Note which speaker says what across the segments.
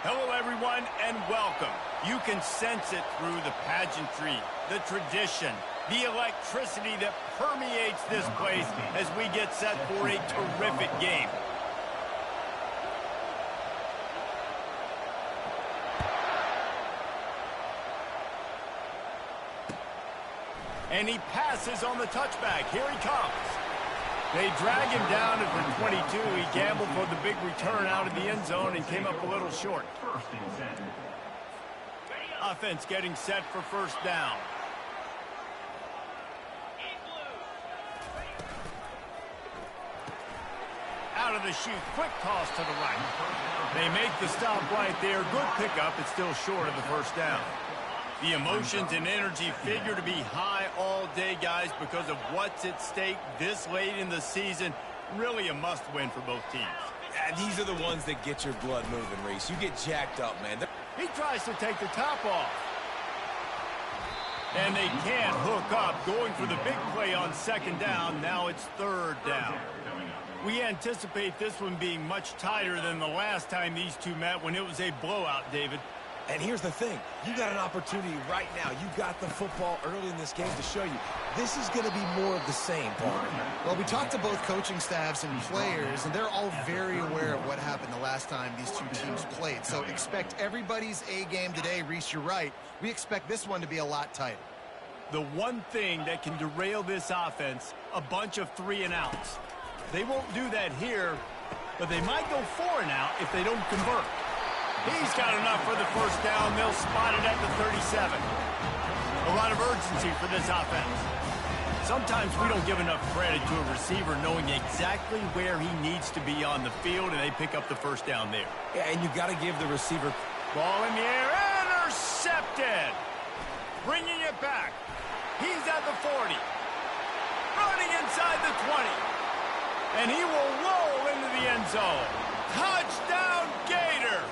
Speaker 1: Hello, everyone, and welcome. You can sense it through the pageantry, the tradition, the electricity that permeates this place as we get set for a terrific game. And he passes on the touchback. Here he comes. They drag him down at the 22. He gambled for the big return out of the end zone and came up a little short. Offense getting set for first down. Out of the chute, quick toss to the right. They make the stop right there. Good pickup. It's still short of the first down. The emotions and energy figure to be high all day, guys, because of what's at stake this late in the season. Really a must-win for both teams.
Speaker 2: Yeah, these are the ones that get your blood moving, Reese. You get jacked up, man.
Speaker 1: He tries to take the top off. And they can't hook up. Going for the big play on second down. Now it's third down. We anticipate this one being much tighter than the last time these two met when it was a blowout, David.
Speaker 2: And here's the thing. You got an opportunity right now. You got the football early in this game to show you. This is going to be more of the same, Paul.
Speaker 3: Well, we talked to both coaching staffs and players, and they're all very aware of what happened the last time these two teams played. So expect everybody's A game today. Reese, you're right. We expect this one to be a lot tighter.
Speaker 1: The one thing that can derail this offense, a bunch of 3-and-outs. They won't do that here, but they might go 4-and-out if they don't convert. He's got enough for the first down. They'll spot it at the 37. A lot of urgency for this offense. Sometimes we don't give enough credit to a receiver knowing exactly where he needs to be on the field, and they pick up the first down there.
Speaker 2: Yeah, and you got to give the receiver.
Speaker 1: Ball in the air, intercepted. Bringing it back. He's at the 40. Running inside the 20. And he will roll into the end zone. Touchdown, Gator!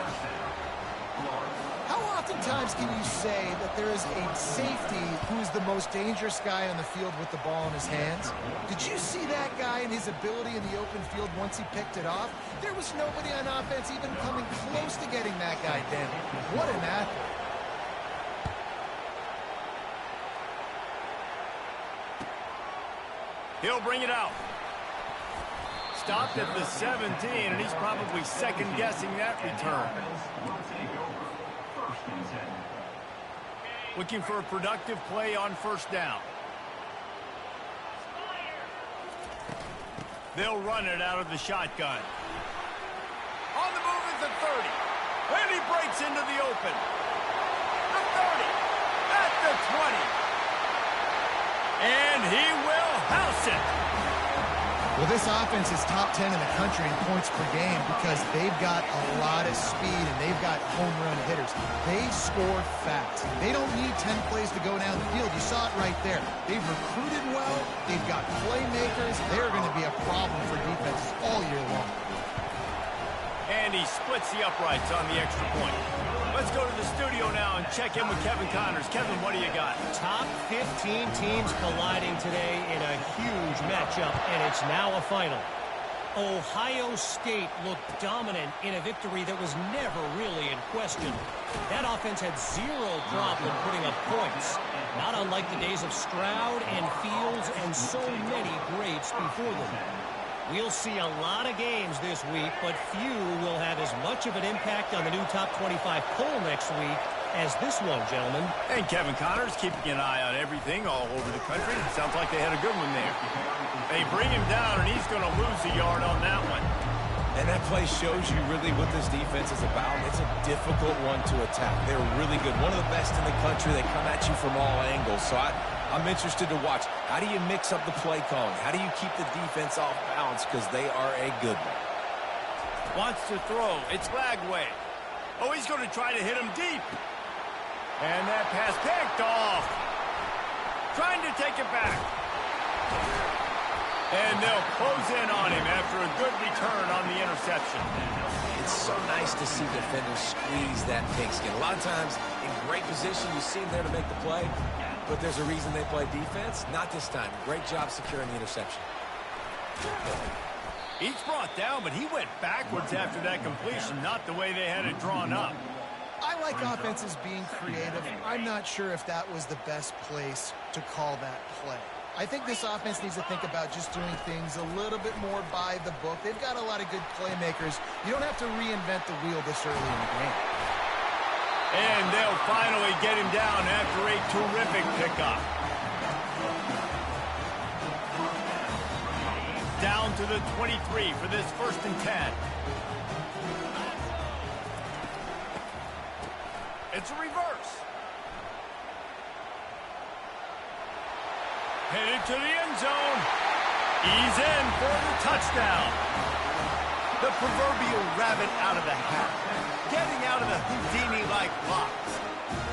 Speaker 3: How oftentimes can you say that there is a safety who is the most dangerous guy on the field with the ball in his hands? Did you see that guy and his ability in the open field once he picked it off? There was nobody on offense even coming close to getting that guy down. What an athlete.
Speaker 1: He'll bring it out. Stopped at the 17, and he's probably second-guessing that return. Looking for a productive play on first down. They'll run it out of the shotgun. On the move at the 30. And he breaks into the open. The 30. At the 20. And he will house it.
Speaker 3: Well, this offense is top 10 in the country in points per game because they've got a lot of speed and they've got home run hitters. They score fast. They don't need 10 plays to go down the field. You saw it right there. They've recruited well. They've got playmakers. They're going to be a problem for defenses all year long.
Speaker 1: And he splits the uprights on the extra point. Let's go to the studio now and check in with Kevin Connors. Kevin, what do you got?
Speaker 4: Top 15 teams colliding today in a huge matchup, and it's now a final. Ohio State looked dominant in a victory that was never really in question. That offense had zero problem putting up points, not unlike the days of Stroud and Fields and so many greats before them. We'll see a lot of games this week, but few will have as much of an impact on the new top 25 poll next week as this one, gentlemen.
Speaker 1: And Kevin Connors keeping an eye on everything all over the country. Sounds like they had a good one there. They bring him down, and he's going to lose a yard on that one.
Speaker 2: And that play shows you really what this defense is about. It's a difficult one to attack. They're really good. One of the best in the country. They come at you from all angles. So I'm interested to watch. How do you mix up the play calling? How do you keep the defense off balance? Because they are a good one.
Speaker 1: Wants to throw. It's Lagway. Oh, he's going to try to hit him deep. And that pass picked off. Trying to take it back. And they'll close in on him after a good return on the interception.
Speaker 2: It's so nice to see defenders squeeze that pigskin. A lot of times, in great position, you see them there to make the play. But there's a reason they play defense. Not this time. Great job securing the interception.
Speaker 1: He's brought down, but he went backwards after that completion, not the way they had it drawn up.
Speaker 3: I like offenses being creative. I'm not sure if that was the best place to call that play. I think this offense needs to think about just doing things a little bit more by the book. They've got a lot of good playmakers. You don't have to reinvent the wheel this early in the game.
Speaker 1: And they'll finally get him down after a terrific pickup. Down to the 23 for this 1st and 10. It's a reverse. Headed to the end zone. He's in for the touchdown. The proverbial rabbit out of the hat. Getting out of the Houdini-like blocks.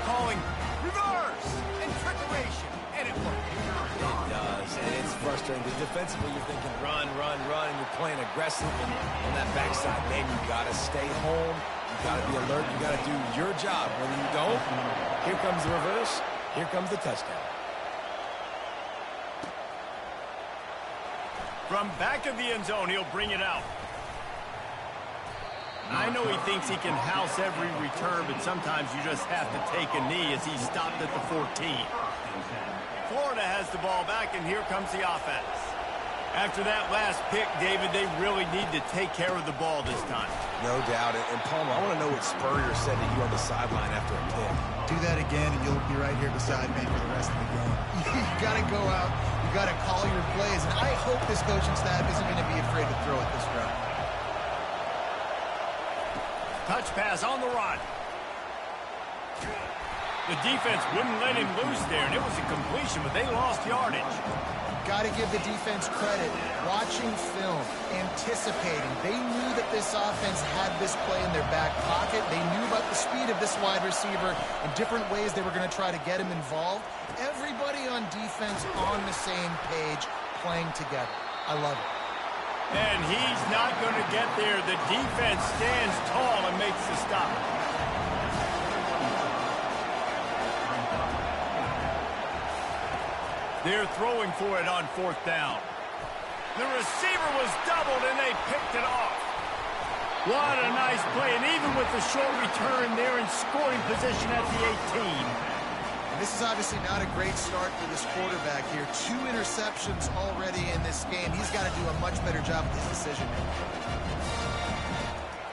Speaker 1: Calling reverse and trickeration. And it worked.
Speaker 2: It does, and it's frustrating. Because defensively, you're thinking run, run, run, and you're playing aggressive. And on that backside, man, you got to stay home. You got to be alert. You got to do your job. When you don't, here comes the reverse. Here comes the touchdown.
Speaker 1: From back of the end zone, he'll bring it out. I know he thinks he can house every return, but sometimes you just have to take a knee as he stopped at the 14. Florida has the ball back, and here comes the offense. After that last pick, David, they really need to take care of the ball this time.
Speaker 2: No doubt. And Palmer, I want to know what Spurrier said to you on the sideline after a pick.
Speaker 3: Do that again, and you'll be right here beside me for the rest of the game. You got to go out. You got to call your plays, and I hope this coaching staff isn't going to be afraid to throw it this route.
Speaker 1: Touch pass on the run. The defense wouldn't let him loose there, and it was a completion, but they lost yardage.
Speaker 3: Got to give the defense credit. Watching film, anticipating. They knew that this offense had this play in their back pocket. They knew about the speed of this wide receiver and different ways they were going to try to get him involved. Everybody on defense on the same page, playing together. I love it.
Speaker 1: And he's not going to get there. The defense stands tall and makes the stop. They're throwing for it on 4th down. The receiver was doubled, and they picked it off. What a nice play, and even with the short return, they're in scoring position at the 18.
Speaker 3: And this is obviously not a great start for this quarterback here. 2 interceptions already in this game. He's got to do a much better job with his decision-making.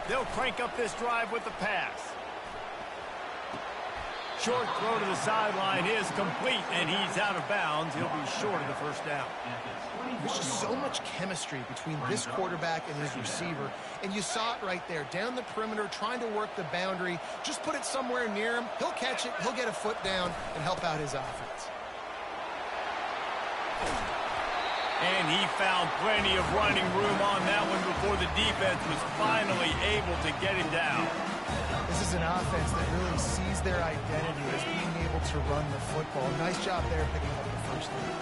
Speaker 1: They'll crank up this drive with the pass. Short throw to the sideline is complete, and he's out of bounds. He'll be short of the 1st down.
Speaker 3: There's just so much chemistry between this quarterback and his receiver, and you saw it right there. Down the perimeter, trying to work the boundary. Just put it somewhere near him. He'll catch it, he'll get a foot down, and help out his offense.
Speaker 1: And he found plenty of running room on that one before the defense was finally able to get him down.
Speaker 3: This is an offense that really sees their identity as being able to run the football. Nice job there picking up the 1st down.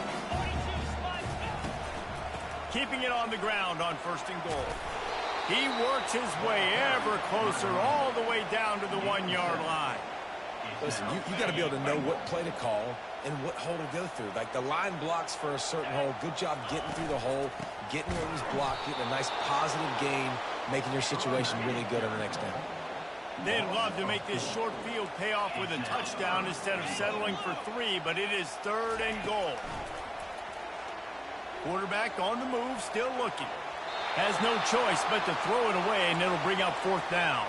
Speaker 1: Keeping it on the ground on 1st and goal. He works his way ever closer all the way down to the 1-yard line.
Speaker 2: Listen, you got to be able to know what play to call and what hole to go through. Like the line blocks for a certain hole. Good job getting through the hole, getting where it was blocked, getting a nice positive gain, making your situation really good on the next down.
Speaker 1: They'd love to make this short field pay off with a touchdown instead of settling for 3, but it is 3rd and goal. Quarterback on the move, still looking. Has no choice but to throw it away, and it'll bring up 4th down.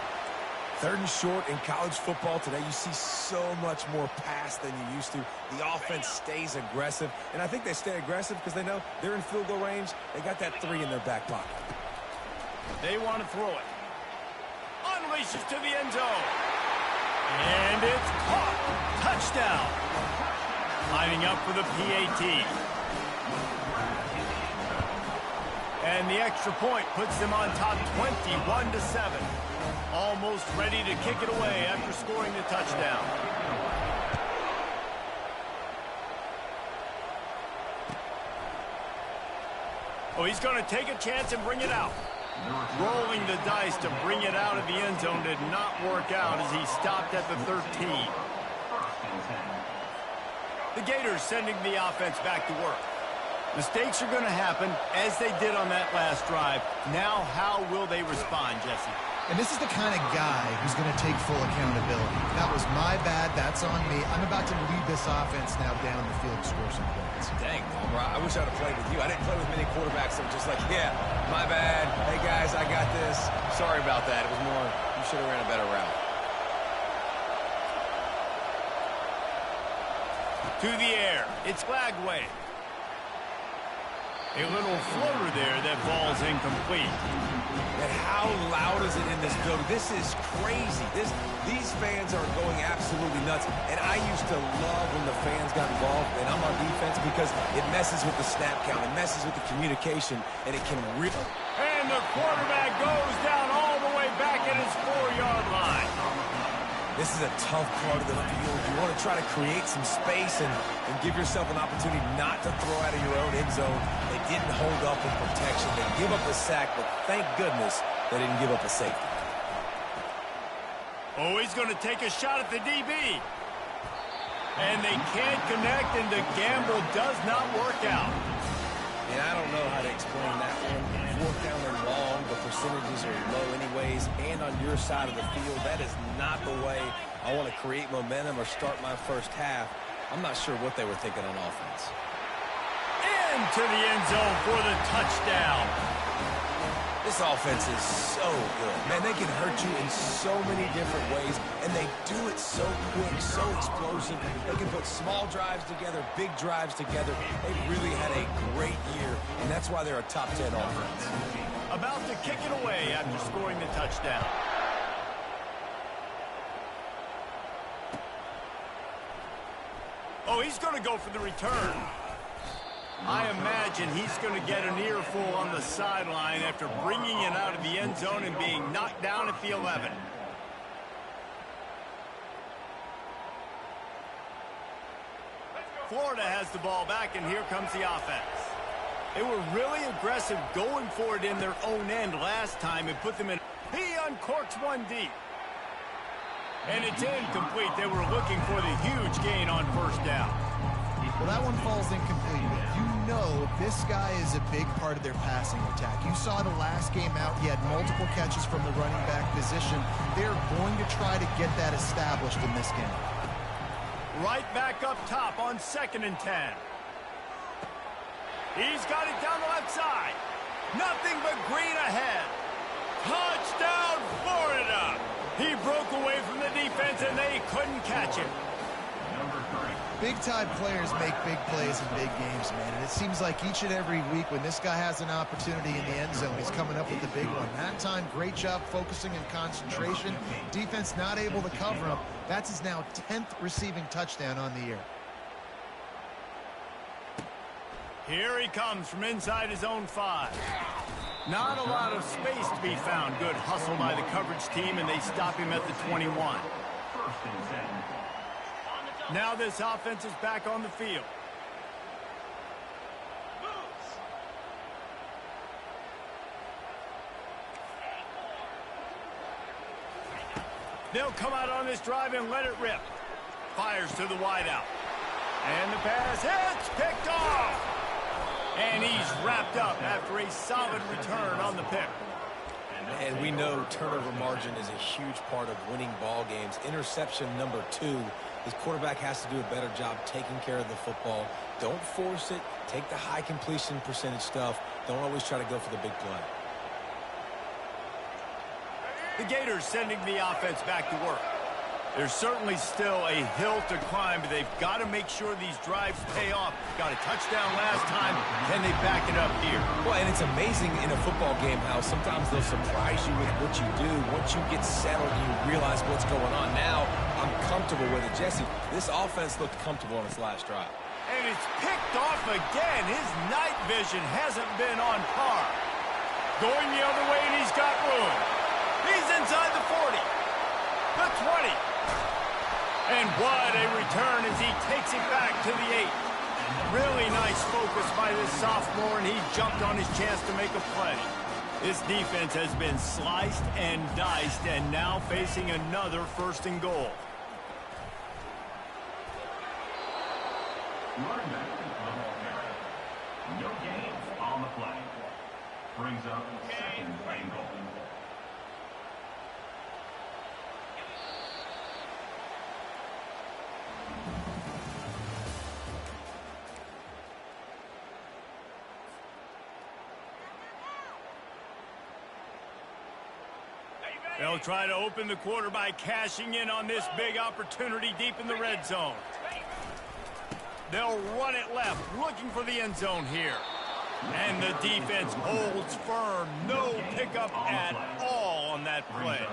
Speaker 2: 3rd and short in college football today. You see so much more pass than you used to. The offense stays aggressive, and I think they stay aggressive because they know they're in field goal range. They got that 3 in their back pocket.
Speaker 1: They want to throw it. Unleashes to the end zone. And it's caught. Touchdown. Lining up for the PAT. And the extra point puts them on top 21-7. Almost ready to kick it away after scoring the touchdown. Oh, he's going to take a chance and bring it out. Rolling the dice to bring it out of the end zone did not work out as he stopped at the 13. The Gators sending the offense back to work. Mistakes are going to happen, as they did on that last drive. Now, how will they respond, Jesse?
Speaker 3: And this is the kind of guy who's going to take full accountability. That was my bad. That's on me. I'm about to lead this offense now down the field to score some points.
Speaker 2: Dang, Palmer, I wish I would have played with you. I didn't play with many quarterbacks that were just like, yeah, my bad. Hey, guys, I got this. Sorry about that. It was more, you should have ran a better route.
Speaker 1: To the air. It's flag way. A little floater there that falls incomplete.
Speaker 2: And how loud is it in this building? This is crazy. These fans are going absolutely nuts. And I used to love when the fans got involved, and I'm on defense, because it messes with the snap count. It messes with the communication, and it can really...
Speaker 1: And the quarterback goes down all the way back at his 4-yard line.
Speaker 2: This is a tough part of the field. You want to try to create some space and give yourself an opportunity not to throw out of your own end zone. They didn't hold up in protection. They give up a sack, but thank goodness they didn't give up a safety.
Speaker 1: Oh, he's going to take a shot at the DB. And they can't connect, and the gamble does not work out.
Speaker 2: And I don't know how to explain that one. Fourth down and long, the percentages are low anyways, and on your side of the field, that is not the way I want to create momentum or start my first half. I'm not sure what they were thinking on offense.
Speaker 1: Into the end zone for the touchdown.
Speaker 2: This offense is so good. Man, they can hurt you in so many different ways, and they do it so quick, so explosive. They can put small drives together, big drives together. They really had a great year, and that's why they're a top 10 offense.
Speaker 1: About to kick it away after scoring the touchdown. Oh, he's going to go for the return. I imagine he's going to get an earful on the sideline after bringing it out of the end zone and being knocked down at the 11. Florida has the ball back, and here comes the offense. They were really aggressive going for it in their own end last time and put them in. He uncorks one deep. And it's incomplete. They were looking for the huge gain on first down.
Speaker 3: Well, that one falls incomplete, but you know this guy is a big part of their passing attack. You saw the last game out, he had multiple catches from the running back position. They're going to try to get that established in this game.
Speaker 1: Right back up top on 2nd and 10. He's got it down the left side. Nothing but green ahead. Touchdown, Florida! He broke away from the defense, and they couldn't catch him.
Speaker 3: Big-time players make big plays in big games, man. And it seems like each and every week when this guy has an opportunity in the end zone, he's coming up with the big one. That time, great job focusing and concentration. Defense not able to cover him. That's his now 10th receiving touchdown on the year.
Speaker 1: Here he comes from inside his own 5. Not a lot of space to be found. Good hustle by the coverage team, and they stop him at the 21. Now this offense is back on the field. They'll come out on this drive and let it rip. Fires to the wideout. And the pass hits, picked off. And he's wrapped up after a solid return on the pick.
Speaker 2: And we know turnover margin is a huge part of winning ball games. Interception number 2. His quarterback has to do a better job taking care of the football. Don't force it. Take the high completion percentage stuff. Don't always try to go for the big play.
Speaker 1: The Gators sending the offense back to work. There's certainly still a hill to climb, but they've got to make sure these drives pay off. Got a touchdown last time. Can they back it up here?
Speaker 2: Well, and it's amazing in a football game how sometimes they'll surprise you with what you do. Once you get settled, you realize what's going on. Now, I'm comfortable with it. Jesse, this offense looked comfortable on its last drive.
Speaker 1: And it's picked off again. His night vision hasn't been on par. Going the other way, and he's got room. He's inside the 40. The 20. And what a return as he takes it back to the 8. Really nice focus by this sophomore, and he jumped on his chance to make a play. This defense has been sliced and diced, and now facing another 1st and goal.
Speaker 5: No gain on the play. Brings up second and goal.
Speaker 1: They'll try to open the quarter by cashing in on this big opportunity deep in the red zone. They'll run it left, looking for the end zone here. And the defense holds firm. No pickup at all on that play.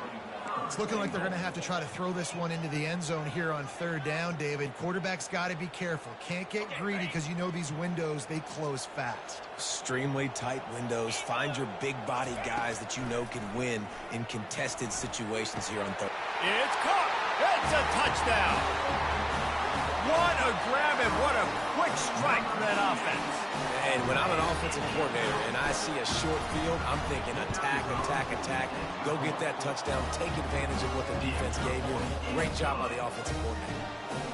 Speaker 3: It's looking like they're going to have to try to throw this one into the end zone here on third down, David. Quarterback's got to be careful. Can't get greedy because you know these windows, they close fast.
Speaker 2: Extremely tight windows. Find your big body guys that you know can win in contested situations here on third.
Speaker 1: It's caught. It's a touchdown. What a grab and what a quick strike from that offense.
Speaker 2: And when I'm an offensive coordinator and I see a short field, I'm thinking attack, attack, attack. Go get that touchdown. Take advantage of what the defense gave you. Great job by the offensive coordinator.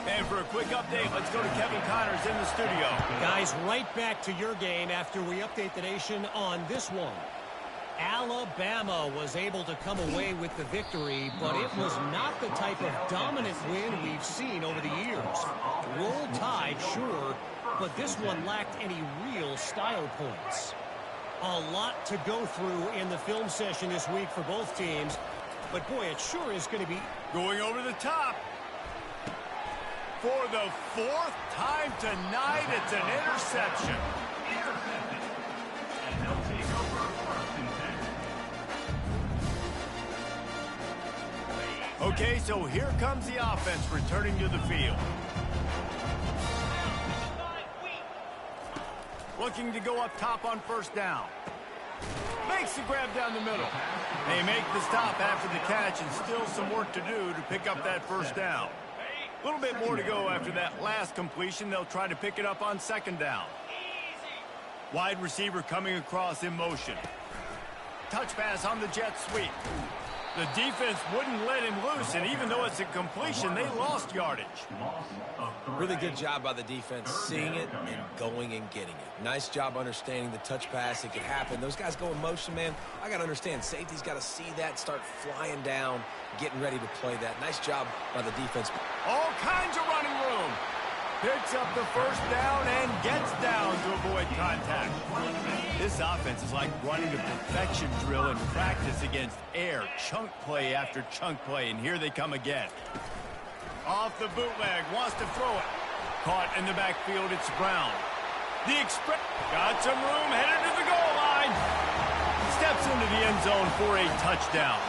Speaker 1: And for a quick update, let's go to Kevin Connors in the studio.
Speaker 4: Guys, right back to your game after we update the nation on this one. Alabama was able to come away with the victory, but it was not the type of dominant win we've seen over the years. Roll Tide, sure, but this one lacked any real style points. A lot to go through in the film session this week for both teams, but boy, it sure is going to be
Speaker 1: going over the top. For the fourth time tonight, it's an interception.
Speaker 5: And they'll take over first and 10.
Speaker 1: Okay, so here comes the offense returning to the field. Looking to go up top on first down. Makes the grab down the middle. They make the stop after the catch and still some work to do to pick up that first down. A little bit more to go after that last completion. They'll try to pick it up on second down. Wide receiver coming across in motion. Touch pass on the jet sweep. The defense wouldn't let him loose, and even though it's a completion, they lost yardage.
Speaker 2: Really good job by the defense seeing it and going and getting it. Nice job understanding the touch pass. It could happen. Those guys go in motion, man. I got to understand. Safety's got to see that, start flying down, getting ready to play that. Nice job by the defense.
Speaker 1: All kinds of running room. Picks up the first down and gets down to avoid contact. This offense is like running a perfection drill in practice against air. Chunk play after chunk play, and here they come again. Off the bootleg, wants to throw it. Caught in the backfield, it's Brown. The express got some room, headed to the goal line. Steps into the end zone for a touchdown.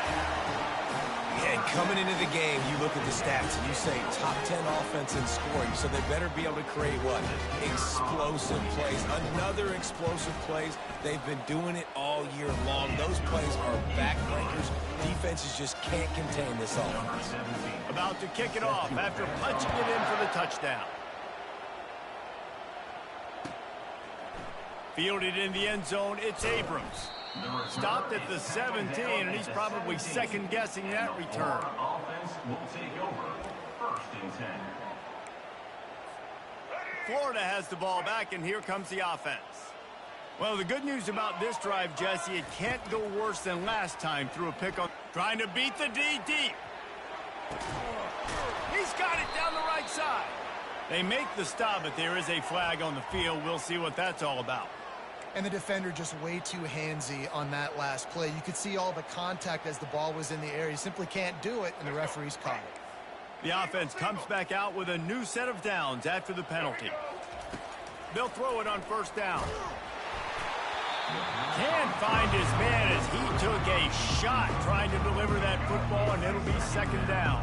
Speaker 2: Yeah, and coming into the game, you look at the stats and you say top 10 offense in scoring, so they better be able to create what? Explosive plays. Another explosive plays. They've been doing it all year long. Those plays are backbreakers. Defenses just can't contain this offense.
Speaker 1: About to kick it off after punching it in for the touchdown. Fielded in the end zone, it's Abrams. Stopped at the 17, and he's probably second-guessing that return.
Speaker 5: Offense will take over first and 10.
Speaker 1: Florida has the ball back, and here comes the offense. Well, the good news about this drive, Jesse, it can't go worse than last time through a pick on. Trying to beat the D deep. He's got it down the right side. They make the stop, but there is a flag on the field. We'll see what that's all about.
Speaker 3: And the defender just way too handsy on that last play. You could see all the contact as the ball was in the air. He simply can't do it, and the referee's caught it.
Speaker 1: The offense comes back out with a new set of downs after the penalty. They'll throw it on first down. Can't find his man as he took a shot trying to deliver that football, and it'll be second down.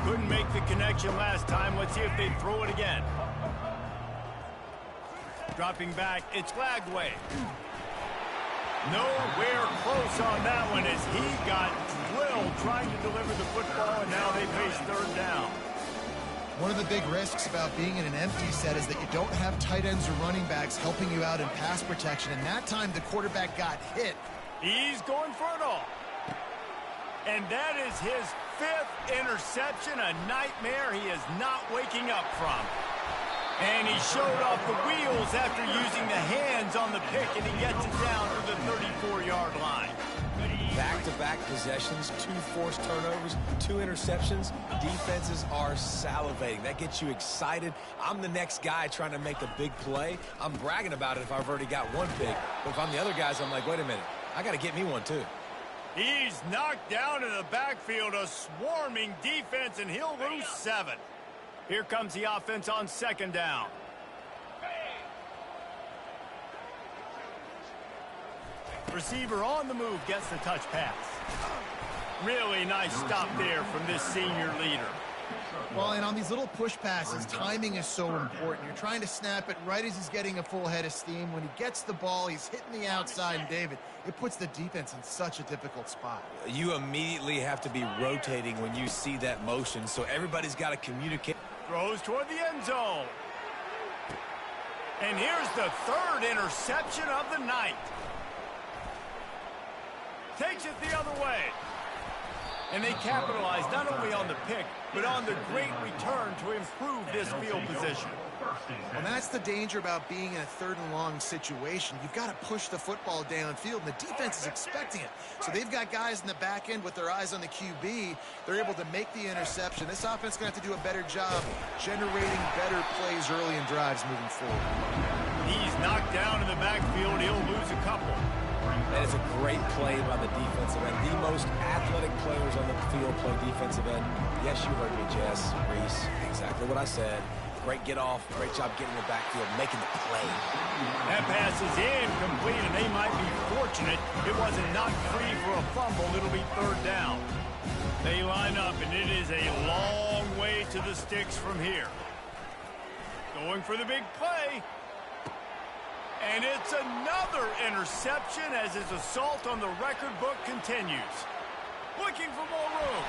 Speaker 1: Couldn't make the connection last time. Let's see if they throw it again. Dropping back, it's Lagway. Nowhere close on that one as he got drilled trying to deliver the football, and now they face third down.
Speaker 3: One of the big risks about being in an empty set is that you don't have tight ends or running backs helping you out in pass protection, and that time the quarterback got hit.
Speaker 1: He's going for it all. And that is his 5th interception, a nightmare he is not waking up from. And he showed off the wheels after using the hands on the pick, and he gets it down to the 34-yard line.
Speaker 2: Back-to-back possessions, 2 forced turnovers, 2 interceptions. Defenses are salivating. That gets you excited. I'm the next guy trying to make a big play. I'm bragging about it if I've already got one pick. But if I'm the other guys, I'm like, wait a minute. I got to get me one, too.
Speaker 1: He's knocked down in the backfield, a swarming defense, and he'll lose 7. Here comes the offense on 2nd down. Receiver on the move gets the touch pass. Really nice stop there from this senior leader.
Speaker 3: Well, and on these little push passes, timing is so important. You're trying to snap it right as he's getting a full head of steam. When he gets the ball, he's hitting the outside, and David, it puts the defense in such a difficult spot.
Speaker 2: You immediately have to be rotating when you see that motion, so everybody's got to communicate.
Speaker 1: Throws toward the end zone. And here's the 3rd interception of the night. Takes it the other way. And they capitalize not only on the pick, but on the great return to improve this field position.
Speaker 3: Well, that's the danger about being in a 3rd and long situation. You've got to push the football downfield, and the defense is expecting it. So they've got guys in the back end with their eyes on the QB. They're able to make the interception. This offense is going to have to do a better job generating better plays early in drives moving forward.
Speaker 1: He's knocked down in the backfield. He'll lose a couple.
Speaker 2: That is a great play by the defensive end. The most athletic players on the field play defensive end. Yes, you heard me, Jess, Reese. Exactly what I said. Great get off. Great job getting the backfield, making the play.
Speaker 1: That pass is incomplete, and they might be fortunate it wasn't knocked free for a fumble. It'll be 3rd down. They line up, and it is a long way to the sticks from here. Going for the big play. And it's another interception as his assault on the record book continues. Looking for more room.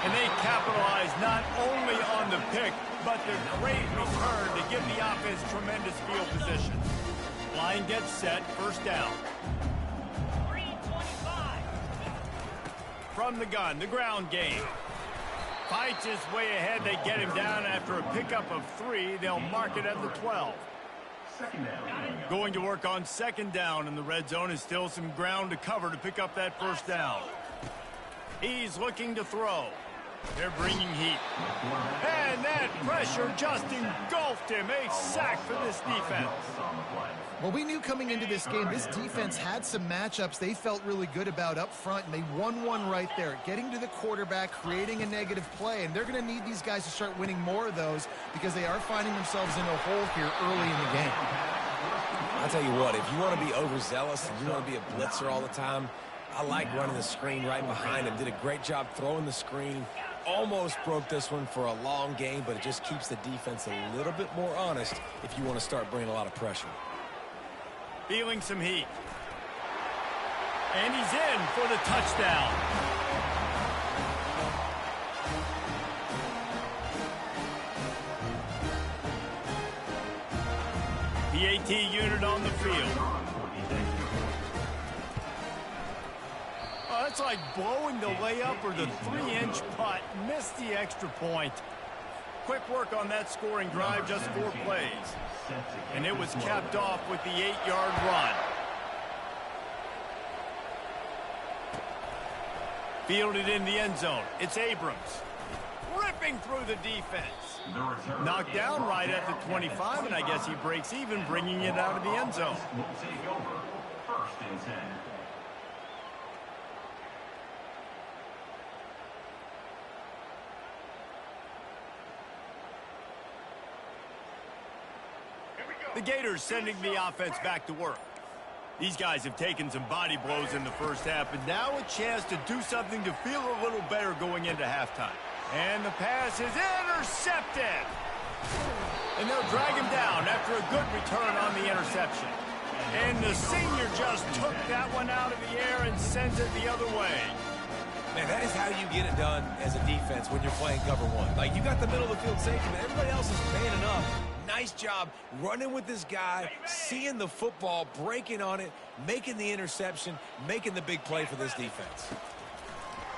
Speaker 1: And they capitalize not only on the pick, but the great return to give the offense tremendous field position. Line gets set, 1st down. From the gun, the ground game. Fights his way ahead. They get him down after a pickup of 3. They'll mark it at the 12. Going to work on 2nd down in the red zone. Is still some ground to cover to pick up that 1st down. He's looking to throw. They're bringing heat. And that pressure just engulfed him. A sack for this defense.
Speaker 3: Well, we knew coming into this game, this defense had some matchups they felt really good about up front, and they won one right there, getting to the quarterback, creating a negative play, and they're going to need these guys to start winning more of those because they are finding themselves in a hole here early in the game.
Speaker 2: I'll tell you what, if you want to be overzealous and you want to be a blitzer all the time, I like running the screen right behind him. Did a great job throwing the screen. Almost broke this one for a long game, but it just keeps the defense a little bit more honest if you want to start bringing a lot of pressure.
Speaker 1: Feeling some heat. And he's in for the touchdown. PAT unit on the field. Oh, that's like blowing the layup or the 3-inch putt. Missed the extra point. Quick work on that scoring drive, just 4 plays. And it was capped off with the 8-yard run. Fielded in the end zone. It's Abrams. Ripping through the defense. Knocked down right at the 25, and I guess he breaks even, bringing it out of the end zone.
Speaker 5: Will take over 1st and 10.
Speaker 1: The Gators sending the offense back to work. These guys have taken some body blows in the first half, but now a chance to do something to feel a little better going into halftime. And the pass is intercepted. And they'll drag him down after a good return on the interception. And the senior just took that one out of the air and sends it the other way.
Speaker 2: Man, that is how you get it done as a defense when you're playing cover one. Like, you got the middle of the field safety, but everybody else is manning up. Nice job running with this guy, seeing the football, breaking on it, making the interception, making the big play for this defense.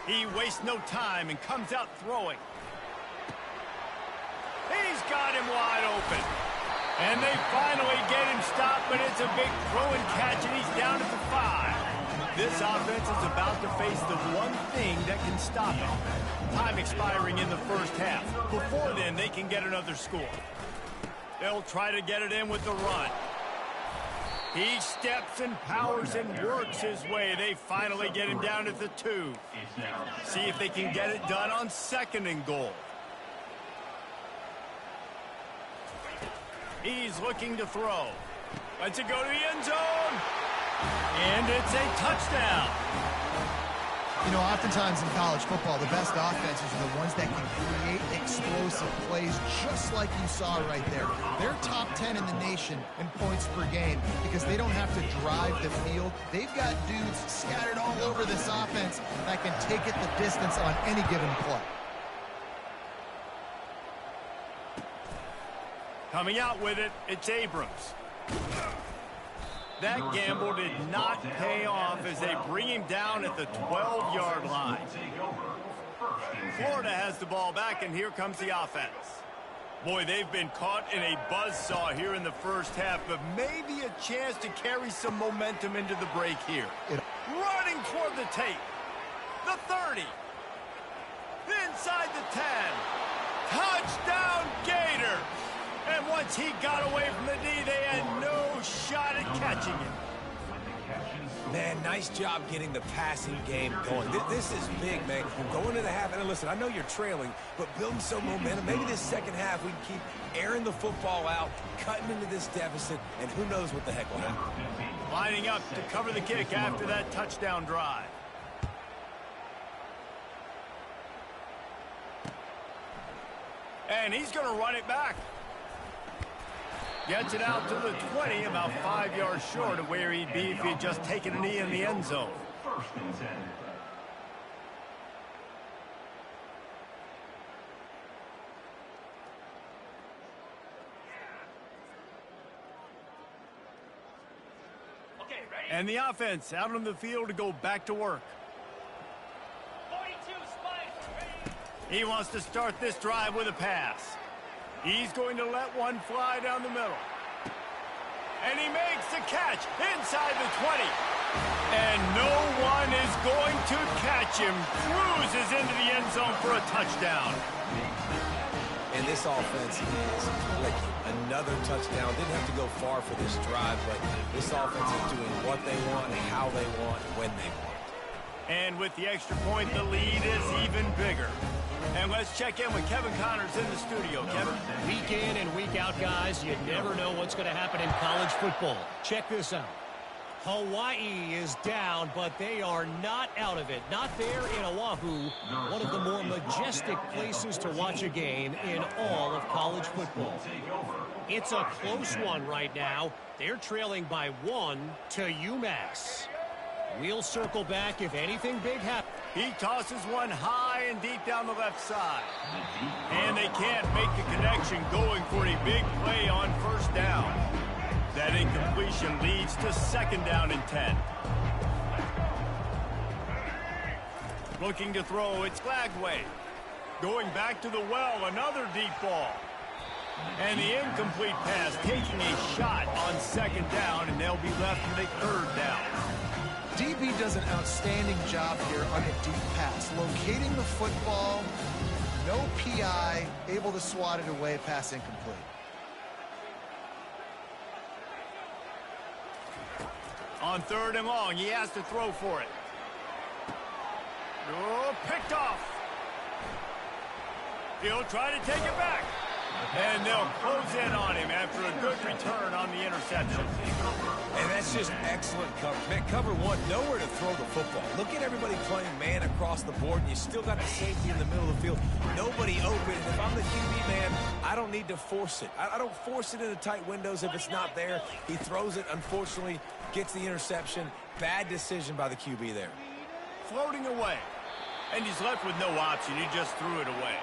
Speaker 1: He wastes no time and comes out throwing. He's got him wide open. And they finally get him stopped, but it's a big throw and catch, and he's down at the 5. This offense is about to face the one thing that can stop him. Time expiring in the first half. Before then, they can get another score. They'll try to get it in with the run. He steps and powers and works his way. They finally get him down at the 2. See if they can get it done on 2nd and goal. He's looking to throw. Lets it go to the end zone. And it's a touchdown.
Speaker 3: You know, oftentimes in college football, the best offenses are the ones that can create explosive plays just like you saw right there. They're top 10 in the nation in points per game because they don't have to drive the field. They've got dudes scattered all over this offense that can take it the distance on any given play.
Speaker 1: Coming out with it, it's Abrams. That gamble did not pay off as they bring him down at the 12-yard line. Florida has the ball back, and here comes the offense. Boy, they've been caught in a buzzsaw here in the first half, but maybe a chance to carry some momentum into the break here. Running toward the tape. The 30. Inside the 10. Touchdown, Gators! And once he got away from the D, they had no shot at catching him.
Speaker 2: Man, nice job getting the passing game going. This is big, man. Going into the half, and listen, I know you're trailing, but building some momentum. Maybe this second half we can keep airing the football out, cutting into this deficit, and who knows what the heck will happen.
Speaker 1: Lining up to cover the kick after that touchdown drive. And he's going to run it back. Gets it out to the 20, about 5 yards short of where he'd be if he had just taken a knee in the end zone. And the offense out on the field to go back to work. 42 Spikes. He wants to start this drive with a pass. He's going to let one fly down the middle. And he makes the catch inside the 20. And no one is going to catch him. Cruises into the end zone for a touchdown.
Speaker 2: And this offense is clicking. Another touchdown. Didn't have to go far for this drive, but this offense is doing what they want, how they want, when they want.
Speaker 1: And with the extra point, the lead is even bigger. And let's check in with Kevin Connors in the studio. Kevin?
Speaker 4: Week in and week out, guys, you never know what's going to happen in college football. Check this out. Hawaii is down, but they are not out of it. Not there in Oahu, one of the more majestic places to watch a game in all of college football. It's a close one right now. They're trailing by 1 to UMass. We'll circle back if anything big happens.
Speaker 1: He tosses one high and deep down the left side. And they can't make the connection going for a big play on first down. That incompletion leads to 2nd down and 10. Looking to throw, it's Glagway. Going back to the well, another deep ball. And the incomplete pass taking a shot on 2nd down, and they'll be left with a 3rd down.
Speaker 3: DB does an outstanding job here on a deep pass. Locating the football, no PI, able to swat it away, pass incomplete.
Speaker 1: On 3rd and long, he has to throw for it. Oh, picked off. He'll try to take it back. And they'll close in on him after a good return on the interception.
Speaker 2: And that's just excellent coverage. Man, cover one, nowhere to throw the football. Look at everybody playing man across the board, and you still got the safety in the middle of the field. Nobody open. And if I'm the QB, man, I don't need to force it. I don't force it into tight windows if it's not there. He throws it, unfortunately, gets the interception. Bad decision by the QB there.
Speaker 1: Floating away. And he's left with no option. He just threw it away.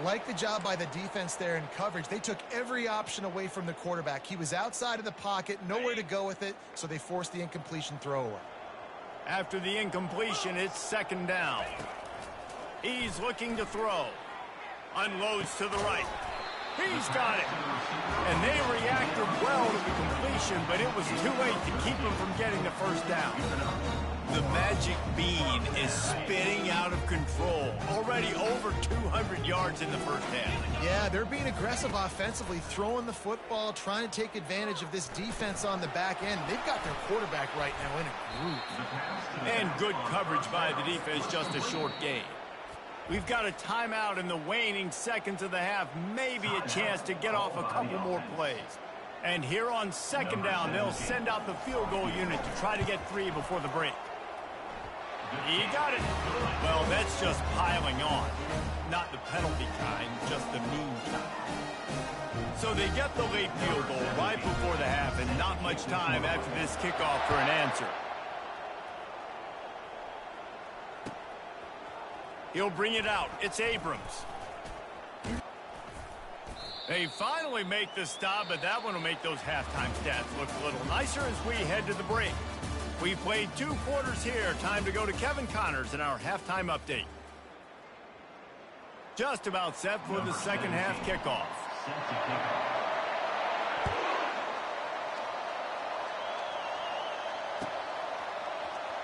Speaker 3: Like the job by the defense there in coverage. They took every option away from the quarterback. He was outside of the pocket, nowhere to go with it, so they forced the incompletion throwaway.
Speaker 1: After the incompletion, it's 2nd down. He's looking to throw. Unloads to the right. He's got it. And they reacted well to the completion, but it was too late to keep him from getting the first down. The magic bean is spinning out of control. Already over 200 yards in the first half.
Speaker 3: Yeah, they're being aggressive offensively, throwing the football, trying to take advantage of this defense on the back end. They've got their quarterback right now in a group.
Speaker 1: And good coverage by the defense, just a short gain. We've got a timeout in the waning seconds of the half, maybe a chance to get off a couple more plays. And here on second down, they'll send out the field goal unit to try to get 3 before the break. He got it. Well, that's just piling on. Not the penalty kind, just the mean kind. So they get the late field goal right before the half, and not much time after this kickoff for an answer. He'll bring it out. It's Abrams. They finally make the stop, but that one will make those halftime stats look a little nicer as we head to the break. We played 2 quarters here. Time to go to Kevin Connors in our halftime update. Just about set for the second half kickoff.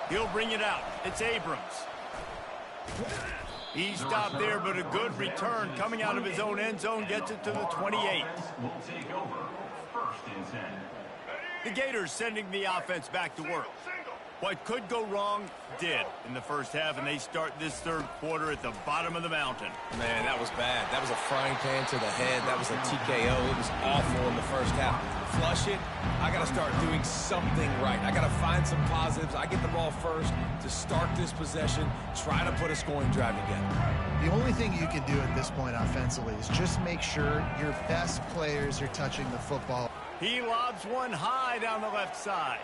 Speaker 1: He'll bring it out. It's Abrams. He stopped there, but a good return coming out of his own end zone gets it to the 28.
Speaker 5: Will take over. First and 10.
Speaker 1: The Gators sending the offense back to work. What could go wrong did in the first half, and they start this third quarter at the bottom of the mountain.
Speaker 2: Man, that was bad. That was a frying pan to the head. That was a TKO. It was awful in the first half. Flush it. I got to start doing something right. I got to find some positives. I get the ball first to start this possession, try to put a scoring drive together.
Speaker 3: The only thing you can do at this point offensively is just make sure your best players are touching the football.
Speaker 1: He lobs one high down the left side.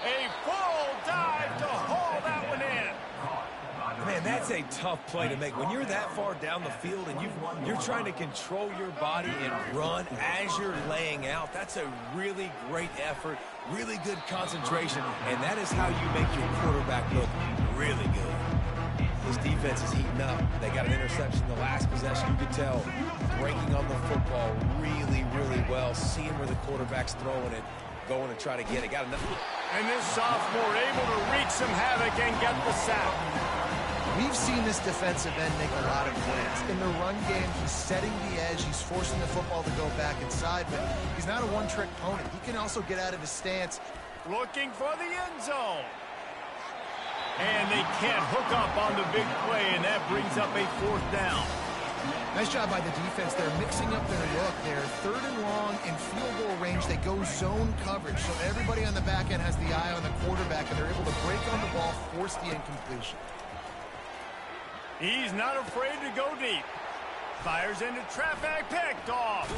Speaker 1: A full dive to haul that one in.
Speaker 2: Man, that's a tough play to make. When you're that far down the field and you're trying to control your body and run as you're laying out, that's a really great effort, really good concentration, and that is how you make your quarterback look really good. This defense is heating up. They got an interception the last possession. You could tell breaking on the football really, really well, seeing where the quarterback's throwing it, going to try to get it. Got enough.
Speaker 1: And this sophomore able to wreak some havoc and get the sack.
Speaker 3: We've seen this defensive end make a lot of plays. In the run game, he's setting the edge. He's forcing the football to go back inside, but he's not a one-trick pony. He can also get out of his stance.
Speaker 1: Looking for the end zone. And they can't hook up on the big play, and that brings up a 4th down.
Speaker 3: Nice job by the defense. They're mixing up their look. They're 3rd and long in field goal range. They go zone coverage, so everybody on the back end has the eye on the quarterback, and they're able to break on the ball, force the incompletion.
Speaker 1: He's not afraid to go deep. Fires into traffic, picked off.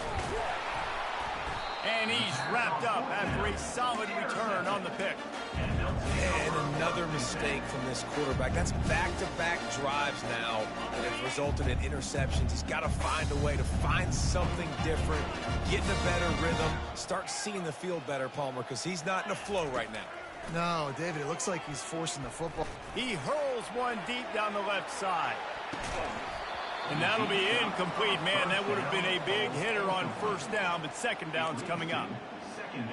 Speaker 1: And he's wrapped up after a solid return on the pick.
Speaker 2: And another mistake from this quarterback. That's back-to-back drives now that have resulted in interceptions. He's got to find a way to find something different, get in a better rhythm, start seeing the field better, Palmer, because he's not in a flow right now.
Speaker 3: No, David, it looks like he's forcing the football.
Speaker 1: He hurls one deep down the left side. And that'll be incomplete. Man, that would have been a big hitter on 1st down, but 2nd down's coming up.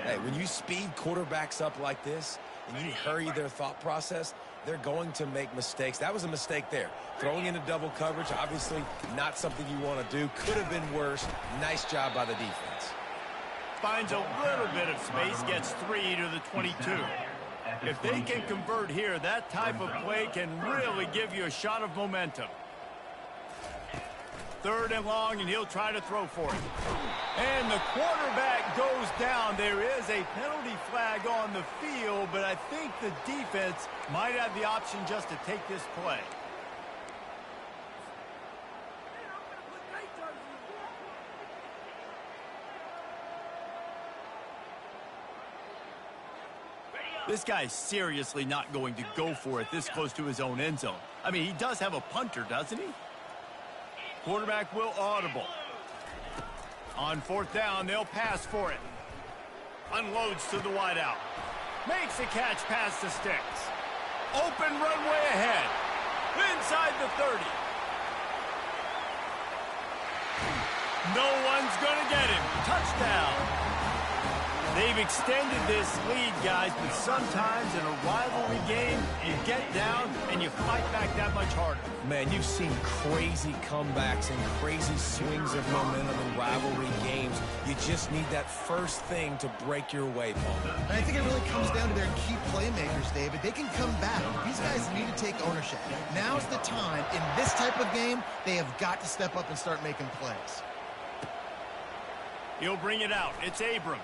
Speaker 2: Hey, when you speed quarterbacks up like this and you hurry their thought process, they're going to make mistakes. That was a mistake there. Throwing into double coverage, obviously not something you want to do. Could have been worse. Nice job by the defense.
Speaker 1: Finds a little bit of space, gets 3 to the 22. If they can convert here, that type of play can really give you a shot of momentum. 3rd and long, and he'll try to throw for it. And the quarterback goes down. There is a penalty flag on the field, but I think the defense might have the option just to take this play. This guy's seriously not going to go for it this close to his own end zone. I mean, he does have a punter, doesn't he? Quarterback will audible. On 4th down, they'll pass for it. Unloads to the wideout. Makes a catch past the sticks. Open runway ahead. Inside the 30. No one's going to get him. Touchdown. They've extended this lead, guys, but sometimes in a rivalry game, you get down and you fight back that much harder.
Speaker 2: Man, you've seen crazy comebacks and crazy swings of momentum in rivalry games. You just need that first thing to break your way, Paul.
Speaker 3: And I think it really comes down to their key playmakers, David. They can come back. These guys need to take ownership. Now's the time. In this type of game, they have got to step up and start making plays.
Speaker 1: He'll bring it out. It's Abrams.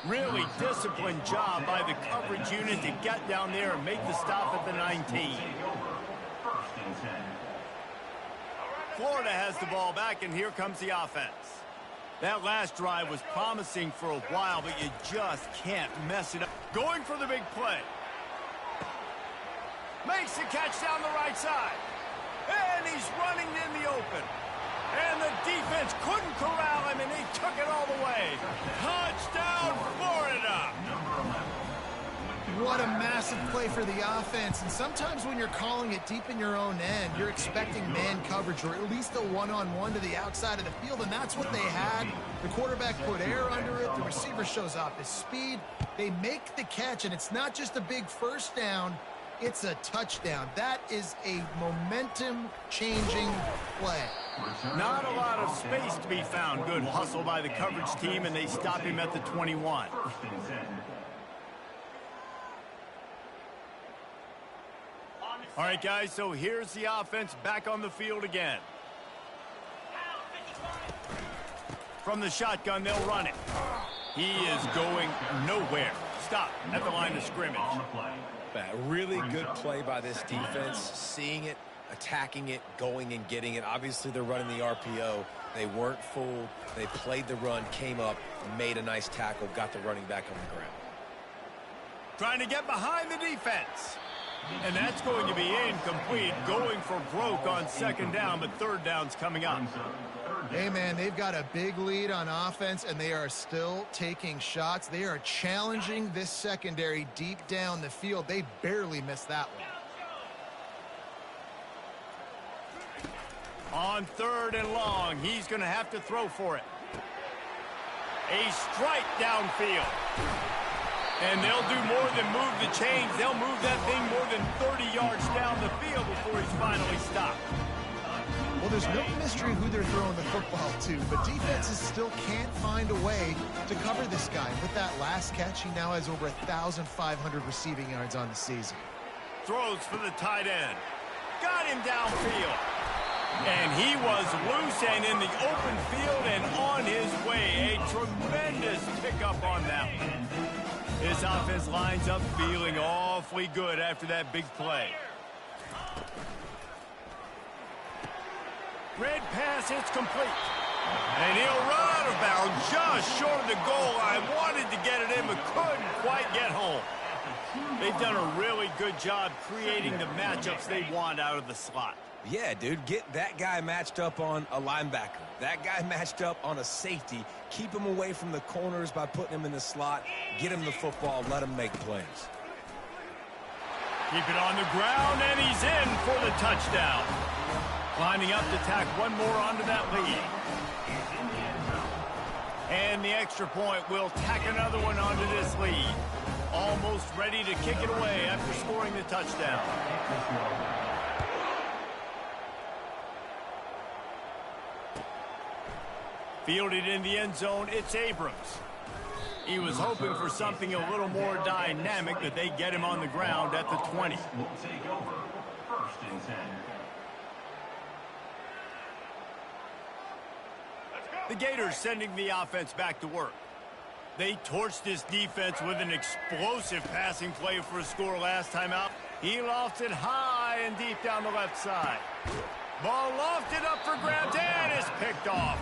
Speaker 1: Really disciplined job by the coverage unit to get down there and make the stop at the 19. Florida has the ball back, and here comes the offense. That last drive was promising for a while, but you just can't mess it up. Going for the big play. Makes the catch down the right side. And he's running in the open. And the defense couldn't corral him, and he took it all the way. Touchdown, Florida!
Speaker 3: What a massive play for the offense. And sometimes when you're calling it deep in your own end, you're expecting man coverage or at least a one-on-one to the outside of the field, and that's what they had. The quarterback put air under it. The receiver shows off his speed. They make the catch, and it's not just a big first down. It's a touchdown. That is a momentum-changing play.
Speaker 1: Not a lot of space to be found. Good hustle by the coverage team, and they stop him at the 21. All right, guys, so here's the offense back on the field again. From the shotgun, they'll run it. He is going nowhere. Stop at the line of scrimmage.
Speaker 2: Really good play by this defense, seeing it, attacking it, going and getting it. Obviously, they're running the RPO. They weren't fooled. They played the run, came up, made a nice tackle, got the running back on the ground.
Speaker 1: Trying to get behind the defense. And that's going to be incomplete. Going for broke on second down, but third down's coming up.
Speaker 3: Hey, man, they've got a big lead on offense, and they are still taking shots. They are challenging this secondary deep down the field. They barely missed that one.
Speaker 1: On third and long, he's going to have to throw for it. A strike downfield. And they'll do more than move the chains. They'll move that thing more than 30 yards down the field before he's finally stopped.
Speaker 3: Well, there's no mystery who they're throwing the football to, but defenses still can't find a way to cover this guy. With that last catch, he now has over 1,500 receiving yards on the season.
Speaker 1: Throws for the tight end. Got him downfield. And he was loose and in the open field and on his way. A tremendous pickup on that one. This offense lines up feeling awfully good after that big play. Red pass hits complete. And he'll run out of bounds just short of the goal line. Wanted to get it in, but couldn't quite get home. They've done a really good job creating the matchups they want out of the slot.
Speaker 2: Yeah, dude, get that guy matched up on a linebacker. That guy matched up on a safety. Keep him away from the corners by putting him in the slot. Get him the football. Let him make plays.
Speaker 1: Keep it on the ground, and he's in for the touchdown. Lining up to tack one more onto that lead. And the extra point will tack another one onto this lead. Almost ready to kick it away after scoring the touchdown. Fielded in the end zone, it's Abrams. He was hoping for something a little more dynamic, but they get him on the ground at the 20.
Speaker 5: Will take over. First and 10.
Speaker 1: The Gators sending the offense back to work. They torched this defense with an explosive passing play for a score last time out. He lofted high and deep down the left side. Ball lofted up for grabs and is picked off.